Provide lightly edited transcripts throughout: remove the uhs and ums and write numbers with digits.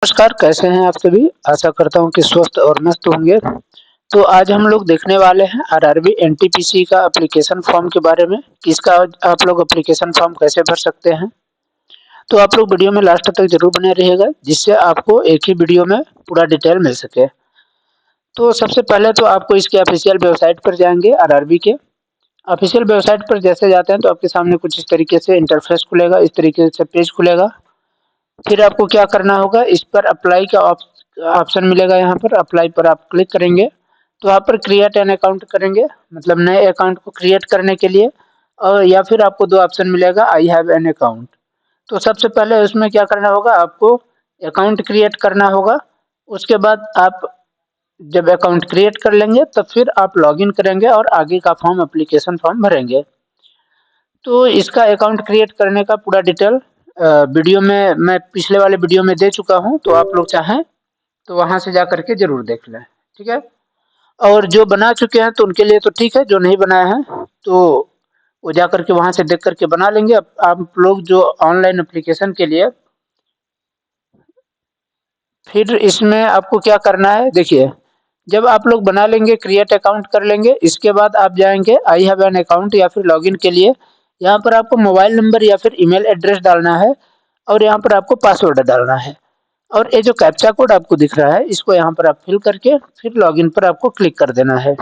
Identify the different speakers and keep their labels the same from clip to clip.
Speaker 1: नमस्कार, कैसे हैं आप सभी? आशा करता हूँ कि स्वस्थ और मस्त होंगे। तो आज हम लोग देखने वाले हैं आरआरबी एनटीपीसी का एप्लीकेशन फॉर्म के बारे में कि इसका आप लोग एप्लीकेशन फॉर्म कैसे भर सकते हैं। तो आप लोग वीडियो में लास्ट तक जरूर बने रहिएगा, जिससे आपको एक ही वीडियो में पूरा डिटेल मिल सके। तो सबसे पहले तो आपको इसके ऑफिशियल वेबसाइट पर जाएंगे। आरआरबी के ऑफिशियल वेबसाइट पर जैसे जाते हैं तो आपके सामने कुछ इस तरीके से इंटरफेस खुलेगा, इस तरीके से पेज खुलेगा। फिर आपको क्या करना होगा, इस पर अप्लाई का ऑप्शन मिलेगा। यहाँ पर अप्लाई पर आप क्लिक करेंगे तो यहाँ पर क्रिएट एन अकाउंट करेंगे, मतलब नए अकाउंट को क्रिएट करने के लिए। और या फिर आपको दो ऑप्शन मिलेगा, आई हैव एन अकाउंट। तो सबसे पहले उसमें क्या करना होगा, आपको अकाउंट क्रिएट करना होगा। उसके बाद आप जब अकाउंट क्रिएट कर लेंगे तब फिर आप लॉगिन करेंगे और आगे का फॉर्म एप्लीकेशन फॉर्म भरेंगे। तो इसका अकाउंट क्रिएट करने का पूरा डिटेल वीडियो में मैं पिछले वाले वीडियो में दे चुका हूँ, तो आप लोग चाहें तो वहां से जा करके जरूर देख लें। ठीक है। और जो बना चुके हैं तो उनके लिए तो ठीक है, जो नहीं बनाए हैं तो वो जा करके वहां से देख करके बना लेंगे। अब आप लोग जो ऑनलाइन एप्लीकेशन के लिए, फिर इसमें आपको क्या करना है, देखिए। जब आप लोग बना लेंगे, क्रिएट अकाउंट कर लेंगे, इसके बाद आप जाएंगे आई हैव एन अकाउंट या फिर लॉगिन के लिए। यहाँ पर आपको मोबाइल नंबर या फिर ईमेल एड्रेस डालना है और यहाँ पर आपको पासवर्ड डालना है। और ये जो कैप्चा कोड आपको दिख रहा है, इसको यहाँ पर आप फिल करके फिर लॉगिन पर आपको क्लिक कर देना है।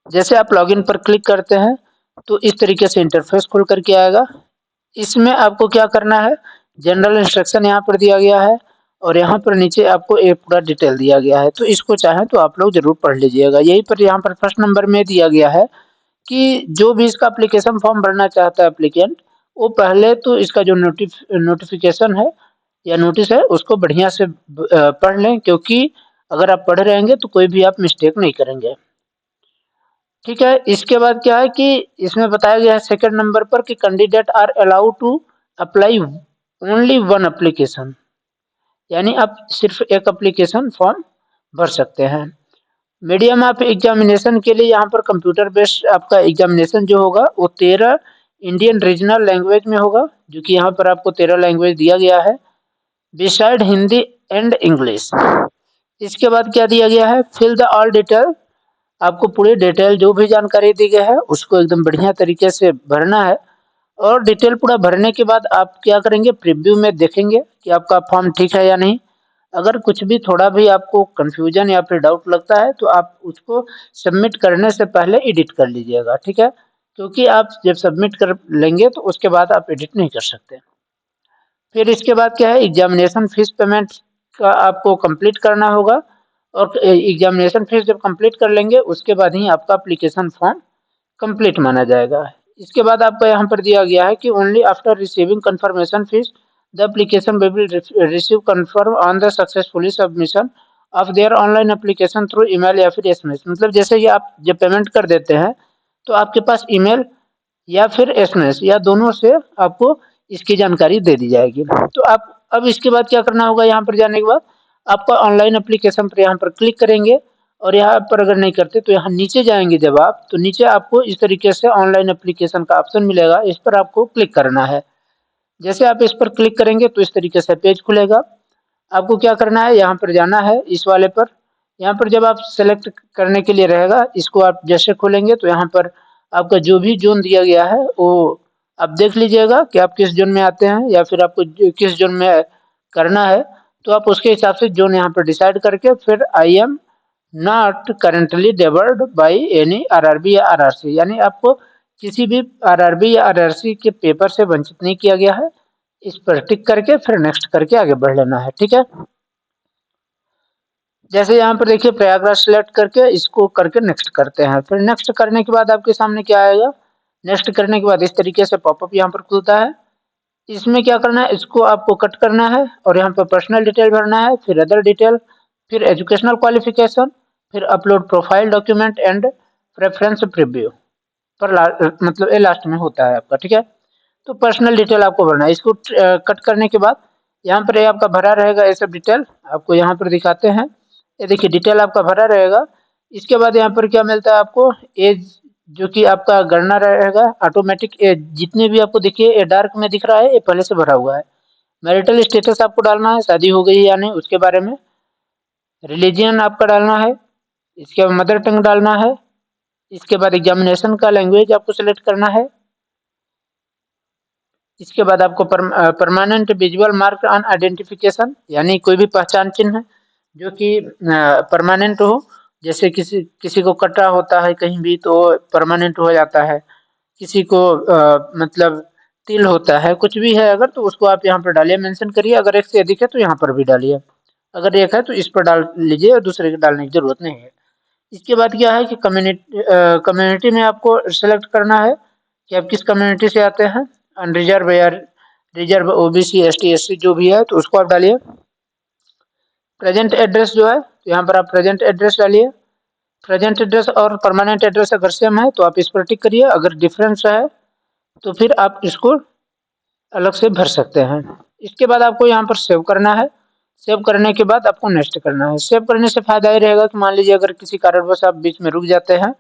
Speaker 1: जैसे आप लॉगिन पर क्लिक करते हैं तो इस तरीके से इंटरफेस खुल करके आएगा। इसमें आपको क्या करना है, जनरल इंस्ट्रक्शन यहाँ पर दिया गया है और यहाँ पर नीचे आपको एक पूरा डिटेल दिया गया है। तो इसको चाहें तो आप लोग जरूर पढ़ लीजिएगा। यही पर यहाँ पर फर्स्ट नंबर में दिया गया है कि जो भी इसका एप्लीकेशन फॉर्म भरना चाहता है एप्लीकेंट, वो पहले तो इसका जो नोटिफिकेशन है या नोटिस है उसको बढ़िया से पढ़ लें, क्योंकि अगर आप पढ़ रहेंगे तो कोई भी आप मिस्टेक नहीं करेंगे। ठीक है। इसके बाद क्या है कि इसमें बताया गया है सेकंड नंबर पर कि candidate are allowed to apply only one application, यानी आप सिर्फ एक एप्लीकेशन फॉर्म भर सकते हैं। मीडियम ऑफ एग्जामिनेशन के लिए यहाँ पर कंप्यूटर बेस्ड आपका एग्जामिनेशन जो होगा वो 13 इंडियन रीजनल लैंग्वेज में होगा, जो कि यहाँ पर आपको 13 लैंग्वेज दिया गया है बिसाइड हिंदी एंड इंग्लिश। इसके बाद क्या दिया गया है, फिल द ऑल डिटेल। आपको पूरी डिटेल जो भी जानकारी दी गई है उसको एकदम बढ़िया तरीके से भरना है। और डिटेल पूरा भरने के बाद आप क्या करेंगे, प्रीव्यू में देखेंगे कि आपका फॉर्म ठीक है या नहीं। अगर कुछ भी थोड़ा भी आपको कंफ्यूजन या फिर डाउट लगता है तो आप उसको सबमिट करने से पहले एडिट कर लीजिएगा। ठीक है। क्योंकि आप जब सबमिट कर लेंगे तो उसके बाद आप एडिट नहीं कर सकते। फिर इसके बाद क्या है, एग्जामिनेशन फीस पेमेंट का आपको कंप्लीट करना होगा। और एग्जामिनेशन फीस जब कंप्लीट कर लेंगे उसके बाद ही आपका एप्लीकेशन फॉर्म कंप्लीट माना जाएगा। इसके बाद आपको यहाँ पर दिया गया है कि only after receiving confirmation fees the application will receive confirm on the successfully submission of their online application through email या फिर एसएमएस। मतलब जैसे ये आप जब पेमेंट कर देते हैं तो आपके पास ईमेल या फिर एसएमएस या दोनों से आपको इसकी जानकारी दे दी जाएगी। तो आप अब इसके बाद क्या करना होगा, यहाँ पर जाने के बाद आपका ऑनलाइन एप्लीकेशन पर यहाँ पर क्लिक करेंगे। और यहाँ पर अगर नहीं करते तो यहाँ नीचे जाएंगे जब आप, तो नीचे आपको इस तरीके से ऑनलाइन एप्लीकेशन का ऑप्शन मिलेगा, इस पर आपको क्लिक करना है। जैसे आप इस पर क्लिक करेंगे तो इस तरीके से पेज खुलेगा। आपको क्या करना है, यहाँ पर जाना है इस वाले पर। यहाँ पर जब आप सेलेक्ट करने के लिए रहेगा, इसको आप जैसे खोलेंगे तो यहाँ पर आपका जो भी जोन दिया गया है वो आप देख लीजिएगा कि आप किस जोन में आते हैं या फिर आपको किस जोन में करना है। तो आप उसके हिसाब से जोन यहाँ पर डिसाइड करके फिर आई एम नॉट करेंटली डेवर्ड बाई एनी आरआरबी या आरआरसी, यानी आपको किसी भी आरआरबी या आरआरसी के पेपर से वंचित नहीं किया गया है। इस पर टिक करके फिर नेक्स्ट करके आगे बढ़ लेना है। ठीक है। जैसे यहाँ पर देखिए प्रयागराज सेलेक्ट करके इसको करके नेक्स्ट करते हैं। फिर नेक्स्ट करने के बाद आपके सामने क्या आएगा, नेक्स्ट करने के बाद इस तरीके से पॉपअप यहाँ पर खुलता है। इसमें क्या करना है, इसको आपको कट करना है और यहाँ पर पर्सनल डिटेल भरना है, फिर अदर डिटेल, फिर एजुकेशनल क्वालिफिकेशन, फिर upload profile document and preference preview पर मतलब ये लास्ट में होता है आपका। ठीक है। तो पर्सनल डिटेल आपको भरना है। इसको कट करने के बाद यहाँ पर ये आपका भरा रहेगा, ये सब डिटेल आपको यहाँ पर दिखाते हैं। ये देखिए डिटेल आपका भरा रहेगा। इसके बाद यहाँ पर क्या मिलता है आपको, एज जो कि आपका गणना रहेगा ऑटोमेटिक एज, जितने भी आपको देखिए ये डार्क में दिख रहा है ये पहले से भरा हुआ है। मैरिटल स्टेटस आपको डालना है, शादी हो गई या नहीं उसके बारे में। रिलीजियन आपका डालना है, इसके बाद मदर टंग डालना है, इसके बाद एग्जामिनेशन का लैंग्वेज आपको सेलेक्ट करना है। इसके बाद आपको permanent visual mark on identification, यानी कोई भी पहचान चिन्ह जो कि परमानेंट हो, जैसे किसी किसी को कटा होता है कहीं भी तो परमानेंट हो जाता है, किसी को मतलब तिल होता है, कुछ भी है अगर तो उसको आप यहाँ पर डालिए, मेंशन करिए। अगर एक से अधिक है तो यहाँ पर भी डालिए, अगर एक है तो इस पर डाल लीजिए और दूसरे के डालने की जरूरत नहीं है। इसके बाद क्या है कि कम्युनिटी में आपको सेलेक्ट करना है कि आप किस कम्युनिटी से आते हैं, अनरिजर्व या रिजर्व, ओबीसी, एसटी, एससी जो भी है तो उसको आप डालिए। प्रेजेंट एड्रेस जो है तो यहाँ पर आप प्रेजेंट एड्रेस डालिए। प्रेजेंट एड्रेस और परमानेंट एड्रेस अगर सेम है तो आप इस पर टिक करिए, अगर डिफरेंस है तो फिर आप इसको अलग से भर सकते हैं। इसके बाद आपको यहाँ पर सेव करना है। सेव करने के बाद आपको नेक्स्ट करना है। सेव करने से फायदा ये रहेगा कि मान लीजिए अगर किसी कारणवश आप बीच में रुक जाते हैं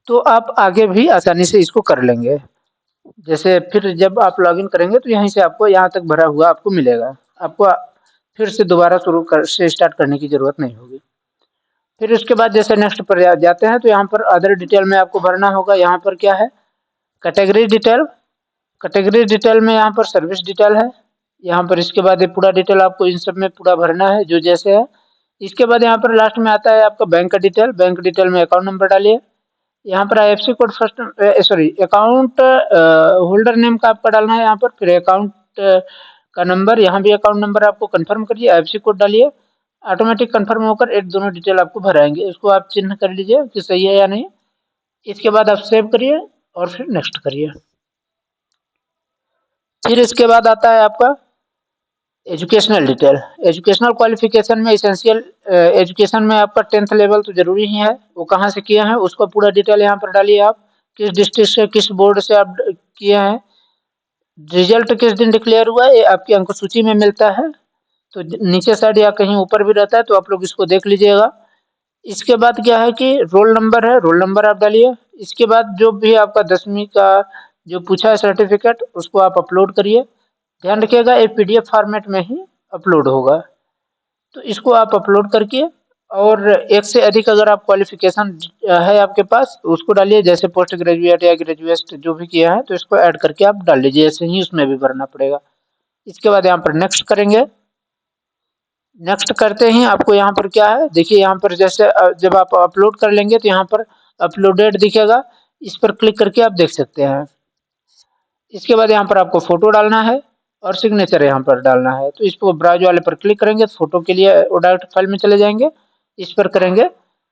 Speaker 1: तो आप आगे भी आसानी से इसको कर लेंगे। जैसे फिर जब आप लॉगिन करेंगे तो यहीं से आपको यहाँ तक भरा हुआ आपको मिलेगा, आपको फिर से दोबारा से स्टार्ट करने की जरूरत नहीं होगी। फिर उसके बाद जैसे नेक्स्ट पर जाते हैं तो यहाँ पर अदर डिटेल में आपको भरना होगा। यहाँ पर क्या है, कैटेगरी डिटेल। कैटेगरी डिटेल में यहाँ पर सर्विस डिटेल है। यहाँ पर इसके बाद ये पूरा डिटेल आपको इन सब में पूरा भरना है जो जैसे है। इसके बाद यहाँ पर लास्ट में आता है आपका बैंक का डिटेल। बैंक डिटेल में अकाउंट नंबर डालिए। यहाँ पर IFSC code first, sorry, account holder name का आपका डालना है यहाँ पर, फिर अकाउंट का नंबर, यहाँ भी अकाउंट नंबर आपको कंफर्म करिए, आईएफएससी कोड डालिए। ऑटोमेटिक कंफर्म होकर एक दोनों डिटेल आपको भराएंगे, इसको आप चिन्ह कर लीजिए कि सही है या नहीं। इसके बाद आप सेव करिए और फिर नेक्स्ट करिए। फिर इसके बाद आता है आपका एजुकेशनल डिटेल। एजुकेशनल क्वालिफिकेशन में इसेंशियल एजुकेशन में आपका 10th लेवल तो जरूरी ही है, वो कहाँ से किए हैं उसका पूरा डिटेल यहाँ पर डालिए। आप किस डिस्ट्रिक्ट से, किस बोर्ड से आप किए हैं, रिजल्ट किस दिन डिक्लेयर हुआ है, ये आपकी अंक सूची में मिलता है, तो नीचे साइड या कहीं ऊपर भी रहता है तो आप लोग इसको देख लीजिएगा। इसके बाद क्या है कि रोल नंबर है, रोल नंबर आप डालिए। इसके बाद जो भी आपका 10वीं का जो पूछा है सर्टिफिकेट उसको आप अपलोड करिए। ध्यान रखिएगा ये पीडीएफ फॉर्मेट में ही अपलोड होगा, तो इसको आप अपलोड करके और एक से अधिक अगर आप क्वालिफिकेशन है आपके पास तो उसको डालिए, जैसे पोस्ट ग्रेजुएट या ग्रेजुएट जो भी किया है तो इसको ऐड करके आप डाल लीजिए, ऐसे ही उसमें भी भरना पड़ेगा। इसके बाद यहाँ पर नेक्स्ट करेंगे। नेक्स्ट करते ही आपको यहाँ पर क्या है देखिए, यहाँ पर जैसे जब आप अपलोड कर लेंगे तो यहाँ पर अपलोडेड दिखेगा, इस पर क्लिक करके आप देख सकते हैं। इसके बाद यहाँ पर आपको फोटो डालना है और सिग्नेचर यहाँ पर डालना है, तो इस पर ब्राउज वाले पर क्लिक करेंगे तो फोटो के लिए वो डायरेक्ट फाइल में चले जाएंगे, इस पर करेंगे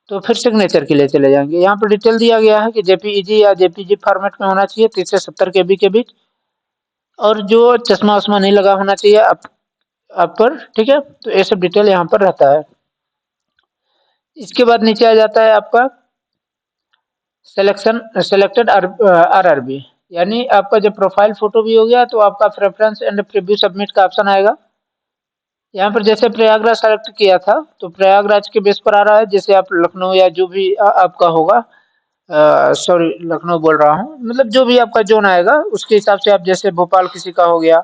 Speaker 1: तो फिर सिग्नेचर के लिए चले जाएंगे। यहाँ पर डिटेल दिया गया है कि जेपीईजी या जेपीजी फॉर्मेट में होना चाहिए 30 से 70 केबी के बीच, और जो चश्मा वश्मा नहीं लगा होना चाहिए आप पर, ठीक है, तो ये सब डिटेल यहाँ पर रहता है। इसके बाद नीचे आ जाता है आपका सेलेक्टेड आरआरबी, यानी आपका जब प्रोफाइल फोटो भी हो गया तो आपका प्रेफरेंस एंड प्रीव्यू सबमिट का ऑप्शन आएगा। यहाँ पर जैसे प्रयागराज सेलेक्ट किया था तो प्रयागराज के बेस पर आ रहा है, जैसे आप लखनऊ या जो भी आपका होगा, सॉरी लखनऊ बोल रहा हूँ, मतलब जो भी आपका जोन आएगा उसके हिसाब से आप, जैसे भोपाल किसी का हो गया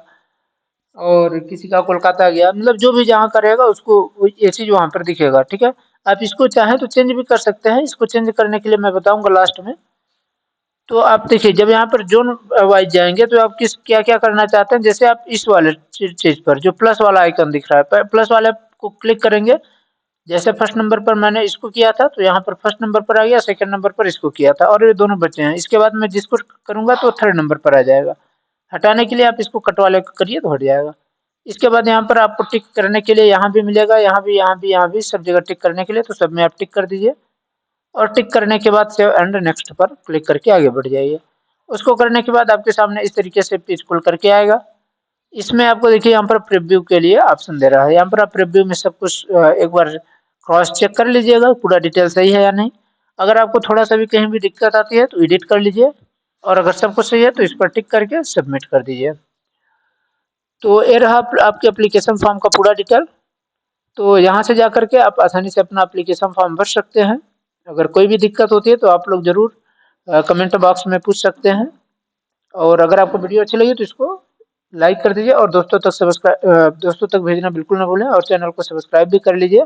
Speaker 1: और किसी का कोलकाता गया, मतलब जो भी जहाँ का रहेगा उसको ये चीज वहाँ पर दिखेगा, ठीक है। आप इसको चाहें तो चेंज भी कर सकते हैं, इसको चेंज करने के लिए मैं बताऊंगा लास्ट में। तो आप देखिए जब यहाँ पर जोन वाइज जाएंगे तो आप किस क्या क्या करना चाहते हैं, जैसे आप इस वाले चीज पर जो प्लस वाला आइकन दिख रहा है प्लस वाले को क्लिक करेंगे। जैसे फर्स्ट नंबर पर मैंने इसको किया था तो यहाँ पर फर्स्ट नंबर पर आ गया, सेकंड नंबर पर इसको किया था और ये दोनों बचे हैं। इसके बाद मैं जिसको करूंगा तो थर्ड नंबर पर आ जाएगा। हटाने के लिए आप इसको कट वाले को करिए तो हट जाएगा। इसके बाद यहाँ पर आपको टिक करने के लिए यहाँ भी मिलेगा, यहाँ भी, यहाँ भी, यहाँ भी, सब जगह टिक करने के लिए, तो सब में आप टिक कर दीजिए और टिक करने के बाद सेव एंड नेक्स्ट पर क्लिक करके आगे बढ़ जाइए। उसको करने के बाद आपके सामने इस तरीके से पेज खुल करके आएगा। इसमें आपको देखिए यहाँ पर प्रीव्यू के लिए ऑप्शन दे रहा है, यहाँ पर आप प्रीव्यू में सब कुछ एक बार क्रॉस चेक कर लीजिएगा पूरा डिटेल सही है या नहीं। अगर आपको थोड़ा सा भी कहीं भी दिक्कत आती है तो एडिट कर लीजिए, और अगर सब कुछ सही है तो इस पर टिक करके सबमिट कर दीजिए। तो ये रहा आपके एप्लीकेशन फॉर्म का पूरा डिटेल। तो यहाँ से जा करके आप आसानी से अपना एप्लीकेशन फॉर्म भर सकते हैं। अगर कोई भी दिक्कत होती है तो आप लोग ज़रूर कमेंट बॉक्स में पूछ सकते हैं, और अगर आपको वीडियो अच्छी लगी तो इसको लाइक कर दीजिए और दोस्तों तक भेजना बिल्कुल ना भूलें और चैनल को सब्सक्राइब भी कर लीजिए,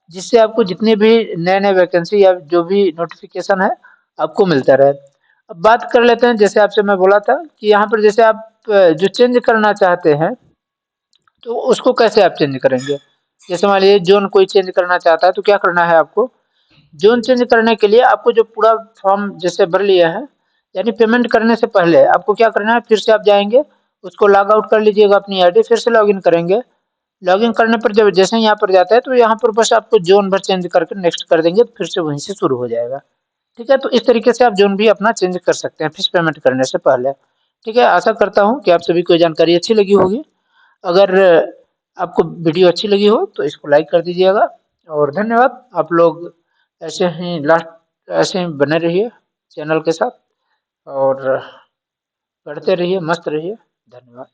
Speaker 1: जिससे आपको जितनी भी नए-नए वैकेंसी या जो भी नोटिफ़िकेशन है, आपको मिलता रहे। अब बात कर लेते हैं, जैसे आपसे मैं बोला था कि यहाँ पर जैसे आप जो चेंज करना चाहते हैं, तो उसको कैसे आप चेंज करेंगे? जैसे मान लीजिए ज़ोन कोई चेंज करना चाहता है, तो क्या करना है आपको? ज़ोन चेंज करने के लिए आपको जो पूरा फॉर्म जैसे भर लिया है, यानी पेमेंट करने से पहले आपको क्या करना है, फिर से आप जाएँगे, उसको लॉग आउट कर लीजिएगा अपनी आईडी, फिर से लॉगिन करेंगे। लॉगिन करने पर जब जैसे ही यहाँ पर जाता है, तो यहाँ पर बस आपको ज़ोन भर चेंज करके नेक्स्ट कर देंगे, फिर से वहीं से शुरू हो जाएगा। ठीक है? तो इस तरीके से आप ज़ोन भी अपना चेंज कर सकते हैं फीस पेमेंट करने से पहले। ठीक है? आशा करता हूँ कि आप सभी को ये जानकारी अच्छी लगी होगी। अगर आपको वीडियो अच्छी लगी हो तो इसको लाइक कर दीजिएगा और धन्यवाद। आप लोग ऐसे ही बने रहिए चैनल के साथ और पढ़ते रहिए, मस्त रहिए। धन्यवाद।